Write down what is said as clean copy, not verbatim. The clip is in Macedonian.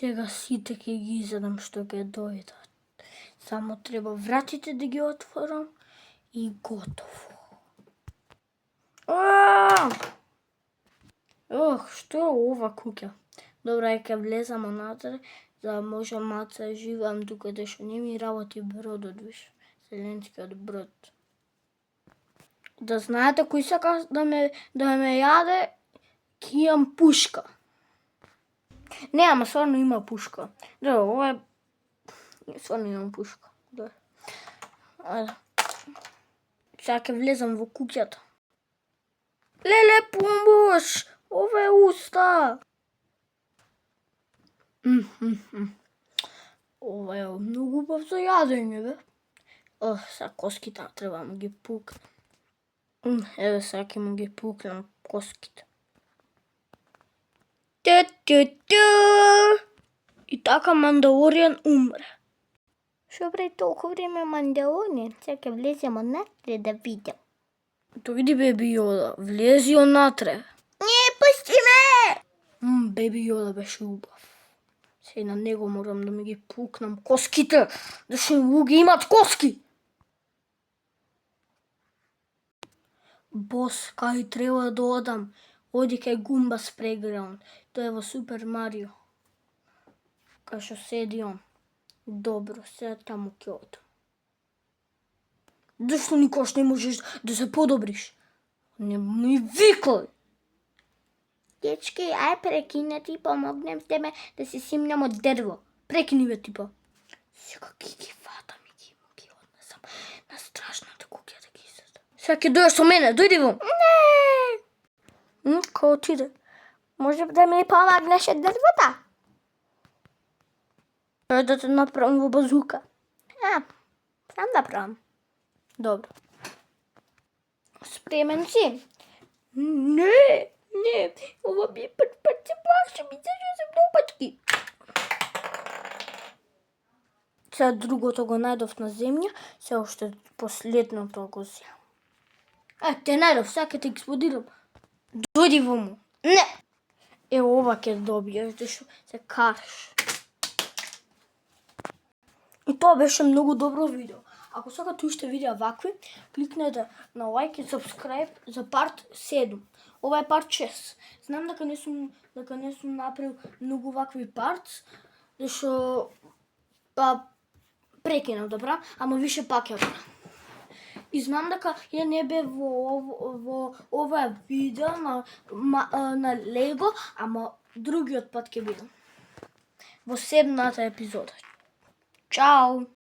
Сега сите ќе ги изедам што ќе дојдат. Само треба вратите да ги отворам и готово. Што е ова куќа? Добра, ќе влезам онатре, за да може маца живеам тука, што не ми работи бродот више. Селенскиот брод. Да знаете, кој сака да ме јаде, ќе имам пушка. Не, ама стварно има пушка. Да, ова е... Стварно имам пушка. Да. Сега ќе влезам во куќата. Леле, помош! Ова е уста! Ова е многу убав за јадење, бе. Сега коските треба да ги пукнам. Еве сега ќе му ги пукнам коските. И така Мандалоријан умре. Што прави толку време Мандалоријан? Сега ќе влезем онатре да видам. Дојди, Беби Јода, влези онатре. Не, пусти ме! Беби Јода беше убав. Сега на него морам да ми ги пукнам коските, зашто луѓе имат коски. Бос, кај треба да одам? Оди кај Гумбас Плейграунд. Тоа е во Супер Марио. Кај што седи он. Добро, сега таму ќе одам. Зашто никош не можеш да се подобриш? Не ми викај! Дечки, ај прекинете и помогнете ме да се симнам од дрво. Прекини бе типа. Сега ги фатам и ги однесам на страшната куќа да ги изедам. Сега ќе дојдеш со мене, дојди во. Не! Као отиде? Може да ми помогнеш од дрвото? Да те направам во базука. Сам да правам. Добро. Спремен си? Не! Ова ми е прв пат, се плашам и се допачки. Сега другото го најдов на земја, сега уште последното го земам. Те најдов, сега ќе те експлодирам. Дојди во му. Не! Ова ќе добиеш, зашто се караш. И тоа беше многу добро видео. Ако сакате уште видеа вакви, кликнете на лайк и subscribe за парт 7. Ова е парт 6. Знам дека не сум направил многу вакви парт, зашто прекинав да правам, ама више пак ја правам. И знам дека ја не бе во ова видео на Лего, ама другиот пат ќе бидам. Во 7-та епизода. Чао!